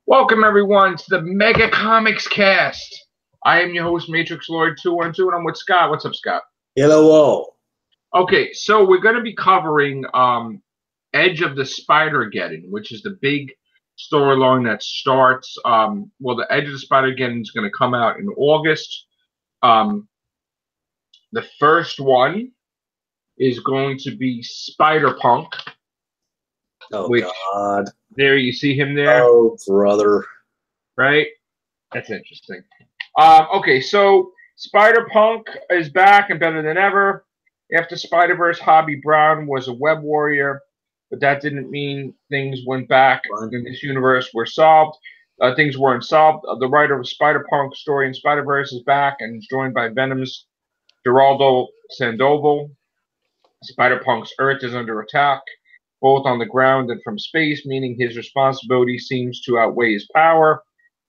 Welcome everyone to the Mega Comics Cast. I am your host, Matrix Lord 212, and I'm with Scott. What's up, Scott? Hello. Okay, so we're going to be covering Edge of the Spidergeddon, which is the big storyline that starts. The Edge of the Spidergeddon is going to come out in August. The first one is going to be Spider-Punk. Oh, God. There, you see him there? Oh, brother. Right? That's interesting. Okay, so Spider-Punk is back and better than ever. After Spider-Verse, Hobby Brown was a web warrior, but that didn't mean things went back in this universe were solved. Things weren't solved. The writer of Spider-Punk's story in Spider-Verse is back and is joined by Venom's Geraldo Sandoval. Spider-Punk's Earth is under attack, both on the ground and from space, meaning his responsibility seems to outweigh his power.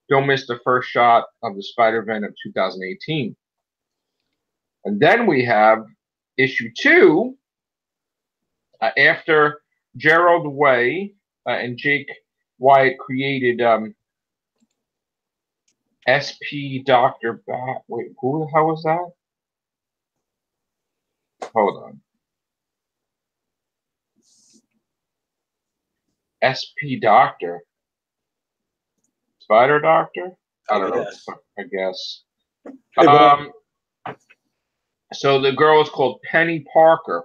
Don't miss the first shot of the Spider-Man of 2018. And then we have issue 2, after Gerald Way and Jake Wyatt created SP Dr. Wait, who the hell was that? Hold on. SP Doctor. Spider Doctor? I don't know. I guess. So the girl is called Penny Parker.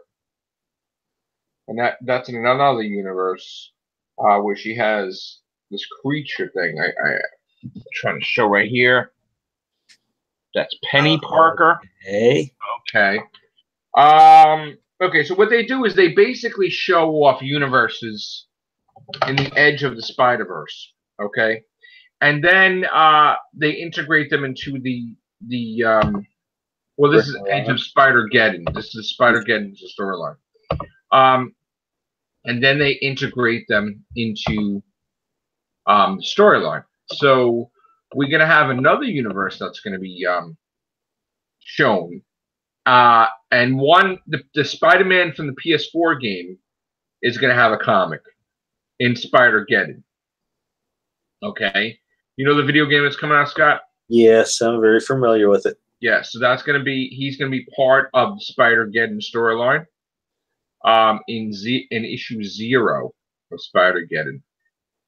And that's in another universe where she has this creature thing. I'm trying to show right here. That's Penny Parker. Okay. Okay. Okay, so what they do is they basically show off universes in the Edge of the Spider-Verse. Okay. And then they integrate them into the this is Edge of Spidergeddon. This is Spidergeddon's storyline. And then they integrate them into the storyline. So we're going to have another universe that's going to be shown. And the Spider-Man from the PS4 game is going to have a comic in Spidergeddon. Okay. You know the video game that's coming out, Scott? Yes, I'm very familiar with it. Yeah, so he's going to be part of the Spidergeddon storyline in issue 0 of Spidergeddon.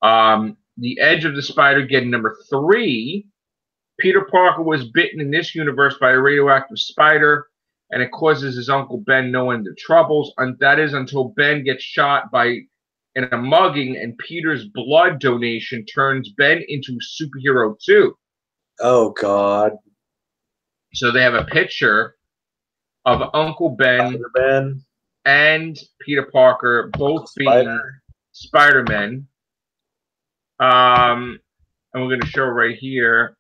The Edge of the Spidergeddon number 3, Peter Parker was bitten in this universe by a radioactive spider, and it causes his Uncle Ben no end of troubles. And that is until Ben gets shot in a mugging, and Peter's blood donation turns Ben into superhero too. Oh, God. So they have a picture of Uncle Ben and Peter Parker both being Spider-Man. And we're going to show right here.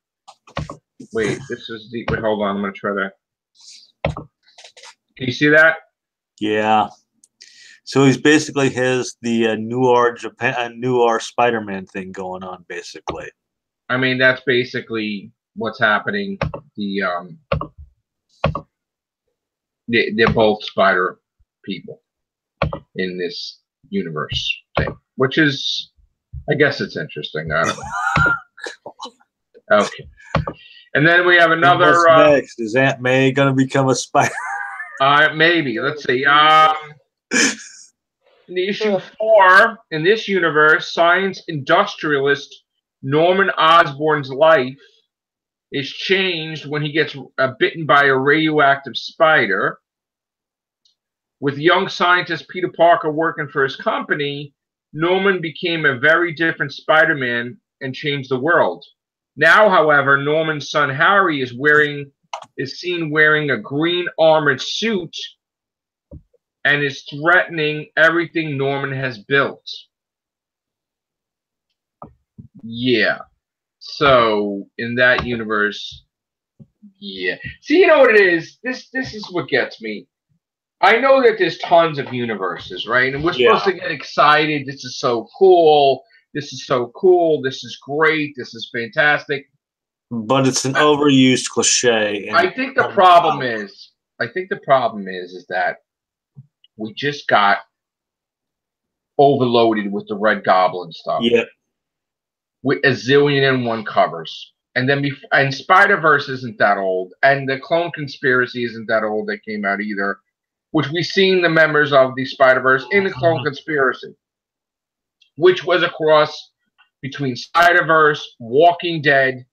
Wait, hold on. I'm going to try to. Can you see that? Yeah. So he's basically the Noir Spider-Man thing going on, basically. I mean, that's basically what's happening. They're both spider people in this universe thing, which is, I guess it's interesting. I don't know. Okay. And then we have another. What's next? Is Aunt May going to become a spider? Maybe. Let's see. In issue 4, in this universe, science industrialist Norman Osborn's life is changed when he gets bitten by a radioactive spider. With young scientist Peter Parker working for his company, Norman became a very different Spider-Man and changed the world. Now, however, Norman's son Harry is seen wearing a green armored suit and is threatening everything Norman has built. Yeah. So in that universe, yeah. See, you know what it is? This is what gets me. I know that there's tons of universes, right? And we're supposed to get excited. This is so cool. This is so cool. This is great. This is fantastic. But it's an overused cliche. I think the problem is that we just got overloaded with the Red Goblin stuff. Yeah. with a zillion and one covers. And then and Spider-Verse isn't that old, and the Clone Conspiracy isn't that old that came out either, which we've seen the members of the Spider-Verse in the Clone Conspiracy, which was a cross between Spider-Verse, Walking Dead,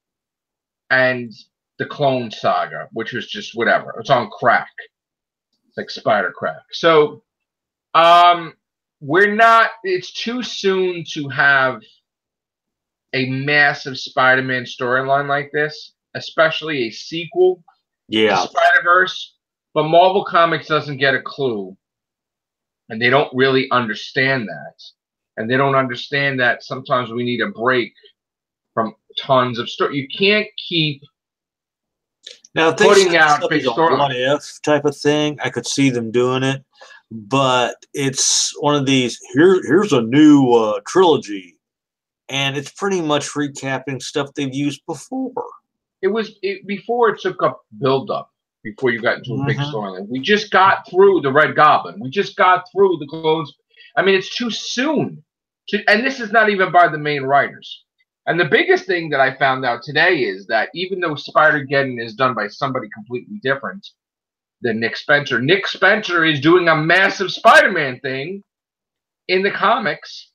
and the Clone Saga, which was just whatever. It's on crack. It's like spider crack. So, it's too soon to have a massive Spider-Man storyline like this, especially a sequel to Spider-Verse. But Marvel Comics doesn't get a clue, and they don't really understand that. And they don't understand that sometimes we need a break from tons of story. You can't keep putting out big stories. What if type of thing? I could see them doing it, but it's one of these. Here's a new trilogy. And it's pretty much recapping stuff they've used before. Before it took up build-up, before you got into a big storyline. We just got through the Red Goblin. We just got through the clones. I mean, it's too soon. And this is not even by the main writers. And the biggest thing that I found out today is that even though Spidergeddon is done by somebody completely different than Nick Spencer is doing a massive Spider-Man thing in the comics,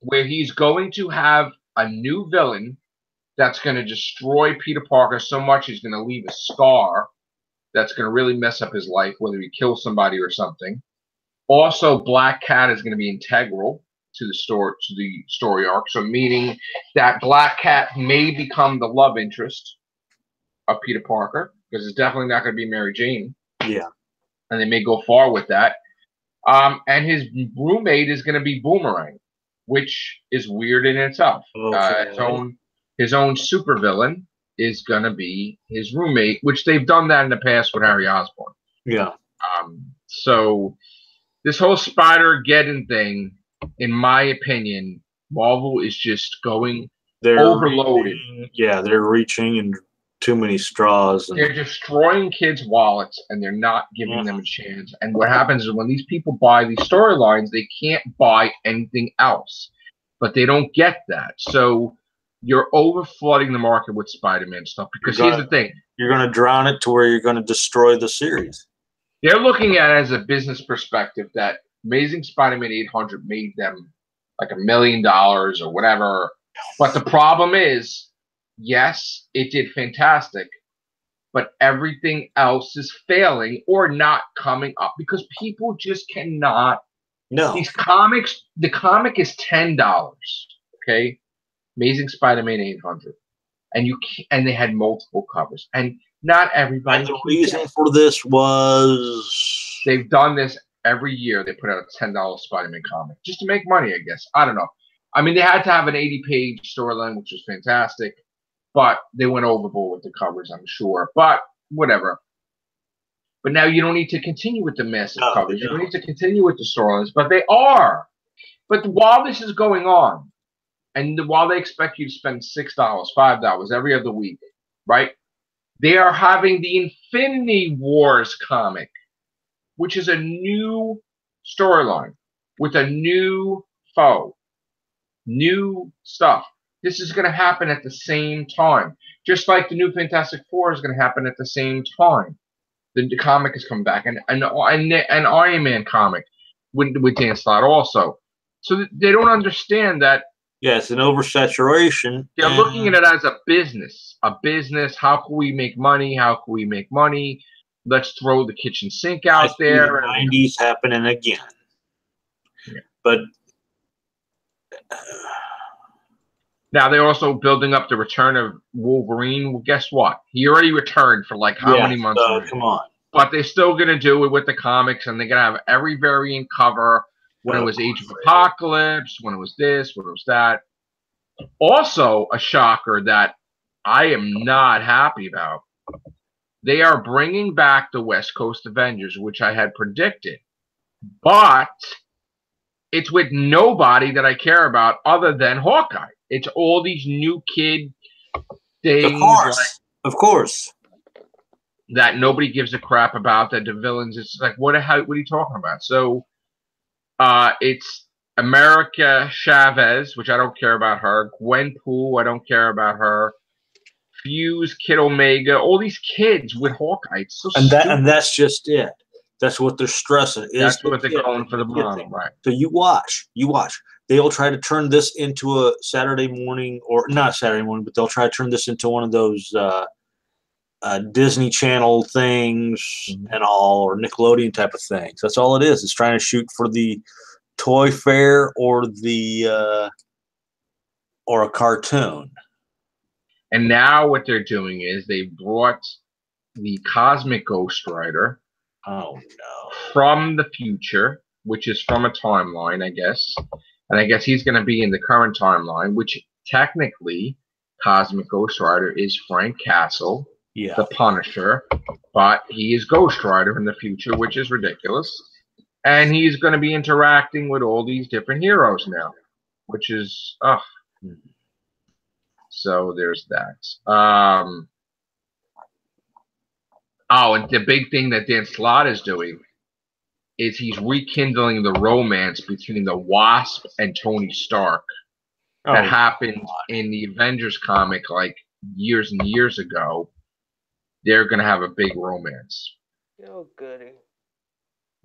where he's going to have a new villain that's going to destroy Peter Parker so much he's going to leave a scar that's going to really mess up his life, whether he kills somebody or something. Also, Black Cat is going to be integral to the story arc, so meaning that Black Cat may become the love interest of Peter Parker, because it's definitely not going to be Mary Jane. Yeah. And they may go far with that. And his roommate is going to be Boomerang, which is weird in itself. Okay. His own supervillain is going to be his roommate, which they've done that in the past with Harry Osborn. Yeah. So this whole Spider-Geddon thing, in my opinion, Marvel is just going overloaded. They're reaching in too many straws. They're destroying kids' wallets, and they're not giving them a chance. And what happens is when these people buy these storylines, they can't buy anything else. But they don't get that. So you're over-flooding the market with Spider-Man stuff. Because here's the thing. You're going to drown it to where you're going to destroy the series. They're looking at it as a business perspective that Amazing Spider-Man 800 made them like $1 million or whatever. But the problem is, yes, it did fantastic, but everything else is failing or not coming up because people just cannot. No. These comics, the comic is $10, okay? Amazing Spider-Man 800. And they had multiple covers. And not everybody. And the reason for this was they've done this every year. They put out a $10 Spider-Man comic just to make money, I guess. I don't know. I mean, they had to have an 80-page storyline, which was fantastic. But they went overboard with the covers, I'm sure. But whatever. But now you don't need to continue with the massive covers. You don't need to continue with the storylines. But they are. But while this is going on, and while they expect you to spend $6, $5 every other week, right? They are having the Infinity Wars comic, which is a new storyline with a new foe, new stuff. This is going to happen at the same time. Just like the new Fantastic Four is going to happen at the same time. The comic is coming back. And an Iron Man comic with Dan Slott also. So they don't understand that. Yes, an oversaturation. They're looking at it as a business. A business. How can we make money? How can we make money? Let's throw the kitchen sink out there. The 90s happening again. Yeah. But now they're also building up the return of Wolverine. Well, guess what? He already returned for like how many months? Come on. But they're still going to do it with the comics, and they're going to have every variant cover when it was Age of Apocalypse, when it was this, when it was that. Also, a shocker that I am not happy about. They are bringing back the West Coast Avengers, which I had predicted. But it's with nobody that I care about other than Hawkeye. It's all these new kid things. Of course. That nobody gives a crap about, that the villains, it's like, what are you talking about? So it's America Chavez, which I don't care about her. Gwenpool, I don't care about her. Fuse, Kid Omega, all these kids with Hawkeye. It's so stupid. And that's just it. That's what they're stressing. That's what they're going for the bottom, right? So you watch. They'll try to turn this into a Saturday morning, or not Saturday morning, but they'll try to turn this into one of those Disney Channel things and all, or Nickelodeon type of things. That's all it is. It's trying to shoot for the toy fair or the or a cartoon. And now what they're doing is they brought the Cosmic Ghost Rider. Oh no! From the future, which is from a timeline, I guess. And I guess he's going to be in the current timeline, which technically Cosmic Ghost Rider is Frank Castle, the Punisher, but he is Ghost Rider in the future, which is ridiculous. And he's going to be interacting with all these different heroes now, which is, So there's that. Oh, and the big thing that Dan Slott is doing is he's rekindling the romance between the Wasp and Tony Stark that happened in the Avengers comic like years and years ago. They're going to have a big romance. Oh, goody.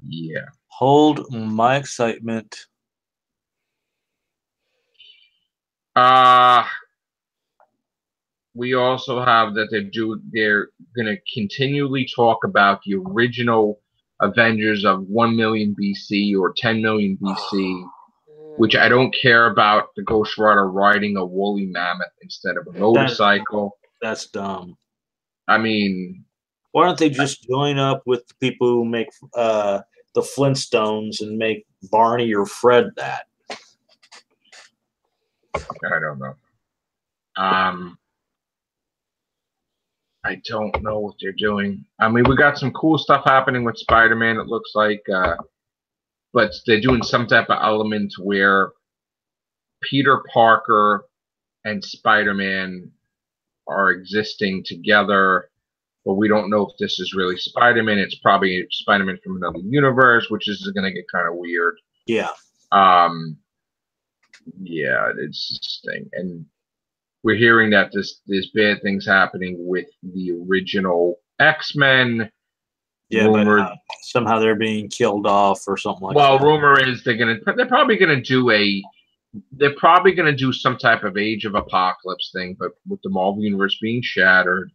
Yeah. Hold my excitement. We also have that they're going to continually talk about the original Avengers of 1 million BC or 10 million BC, which I don't care about the Ghost Rider riding a woolly mammoth instead of a motorcycle. That's dumb. I mean, why don't they just join up with the people who make the Flintstones and make Barney or Fred that? I don't know. I don't know what they're doing. I mean, we got some cool stuff happening with Spider-Man, it looks like. But they're doing some type of element where Peter Parker and Spider-Man are existing together. But we don't know if this is really Spider-Man. It's probably Spider-Man from another universe, which is going to get kind of weird. Yeah. Yeah, it's interesting. And we're hearing that there's bad things happening with the original X-Men. Yeah, but somehow they're being killed off or something like that. Well, rumor is they're probably gonna do some type of Age of Apocalypse thing, but with the Marvel universe being shattered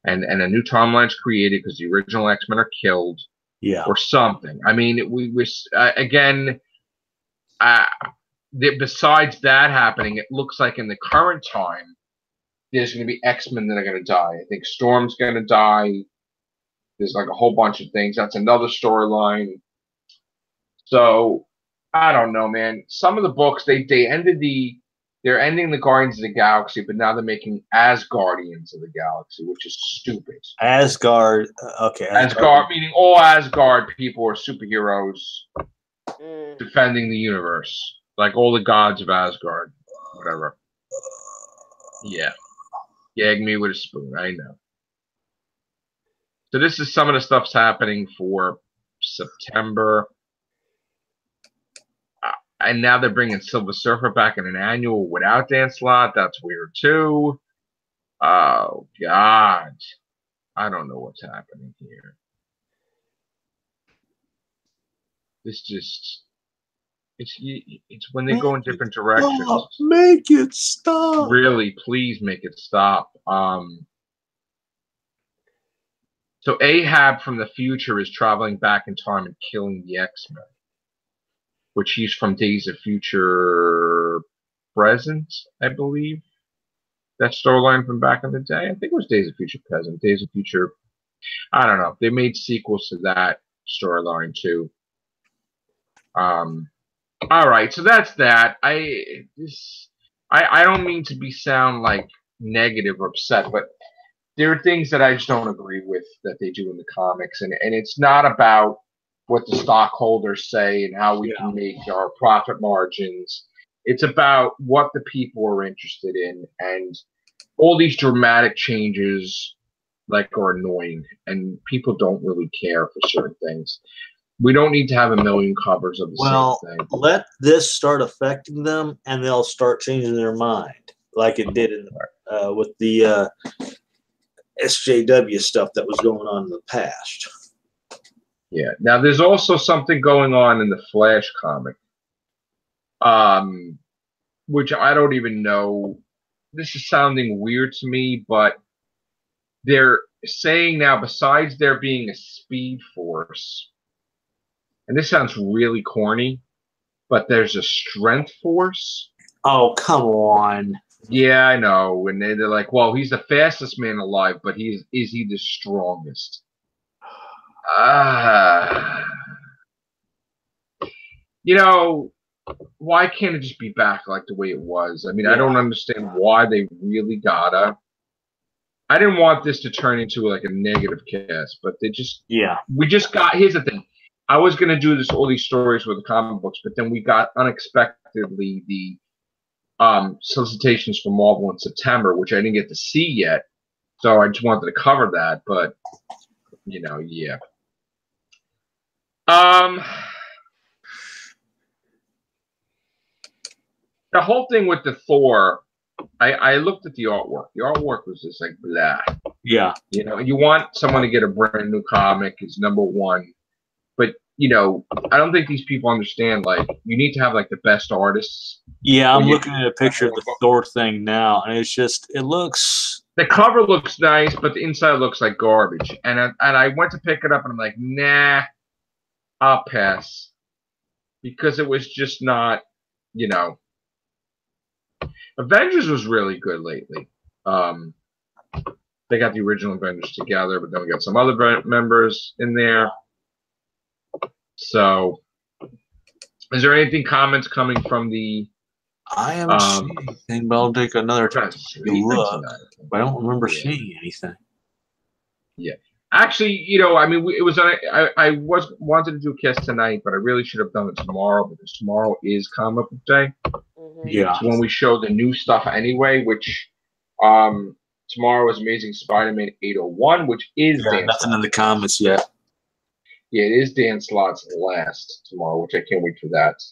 and a new timeline's created because the original X-Men are killed, or something. I mean, besides that happening, it looks like in the current time there's going to be X-Men that are going to die. I think Storm's going to die. There's like a whole bunch of things. That's another storyline. So I don't know, man. Some of the books they're ending the Guardians of the Galaxy, but now they're making Asgardians of the Galaxy, which is stupid. Asgard, okay. Asgard meaning all Asgard people are superheroes defending the universe, like all the gods of Asgard, whatever. Yeah. Gag me with a spoon, I know. So this is some of the stuff's happening for September. And now they're bringing Silver Surfer back in an annual without Dan Slott. That's weird, too. Oh, God. I don't know what's happening here. This just... It's when they go in different directions. Make it stop. Really, please make it stop. So Ahab from the future is traveling back in time and killing the X-Men, which he's from Days of Future Present, I believe. That storyline from back in the day. I think it was Days of Future Present. Days of Future... I don't know. They made sequels to that storyline, too. All right, so that's that. I don't mean to sound like negative or upset, but there are things that I just don't agree with that they do in the comics, and it's not about what the stockholders say and how we can make our profit margins. It's about what the people are interested in, and all these dramatic changes are annoying, and people don't really care for certain things. We don't need to have a million covers of the same thing. Let this start affecting them, and they'll start changing their mind, like it did with the SJW stuff that was going on in the past. Yeah. Now, there's also something going on in the Flash comic, which I don't even know. This is sounding weird to me, but they're saying now, besides there being a speed force, and this sounds really corny, but there's a strength force. Oh, come on. Yeah, I know. And they're like, well, he's the fastest man alive, but is he the strongest? You know, why can't it just be back like the way it was? I mean, I don't understand why they really gotta. I didn't want this to turn into like a negative cast, but they just we just got. Here's the thing: I was gonna do all these stories with the comic books, but then we got unexpectedly the solicitations for Marvel in September, which I didn't get to see yet. So I just wanted to cover that, but you know, yeah. The whole thing with the Thor, I looked at the artwork. The artwork was just like blah. Yeah. You know, you want someone to get a brand new comic is number one. But, you know, I don't think these people understand, like, you need to have, like, the best artists. Yeah, I'm looking at a picture of the Thor thing now, and it's just, it looks... The cover looks nice, but the inside looks like garbage. And I went to pick it up, and I'm like, nah, I'll pass. Because it was just not, you know... Avengers was really good lately. They got the original Avengers together, but then we got some other members in there. So, is there anything comments coming from the? I haven't seen anything, but I'll take another time to look. But I don't remember seeing anything. Yeah, actually, you know, I mean, it was. I wanted to do a cast tonight, but I really should have done it tomorrow because tomorrow is comic book day. Yeah, it's when we show the new stuff anyway. Which, tomorrow is Amazing Spider-Man 801, which is nothing in the comments yet. Yeah, it is Dan Slott's last tomorrow, which I can't wait for that.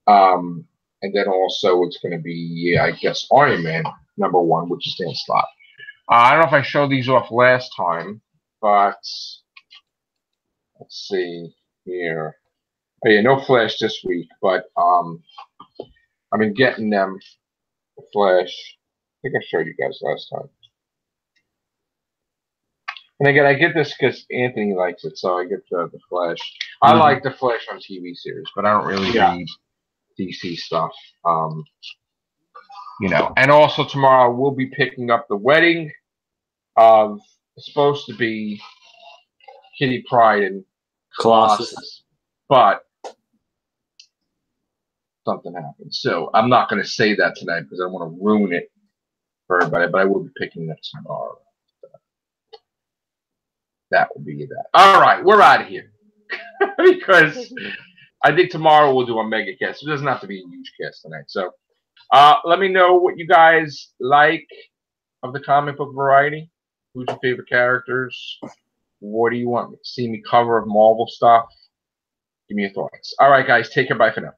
And then also it's going to be, I guess, Iron Man #1, which is Dan Slott. I don't know if I showed these off last time, but let's see here. Oh, yeah, no Flash this week, but I've been getting them. Flash. I think I showed you guys last time. And again, I get this because Anthony likes it, so I get the Flash. I like the Flash on TV series, but I don't really read DC stuff. You know, and also tomorrow we'll be picking up the wedding of it's supposed to be Kitty Pryde and Colossus, but something happened. So I'm not going to say that tonight because I don't want to ruin it for everybody, but I will be picking it tomorrow. That will be that. All right, we're out of here because I think tomorrow we'll do a mega cast. It doesn't have to be a huge cast tonight. So let me know what you guys like of the comic book variety. Who's your favorite characters? What do you want to see me cover of Marvel stuff? Give me your thoughts. All right, guys, take care. Bye for now.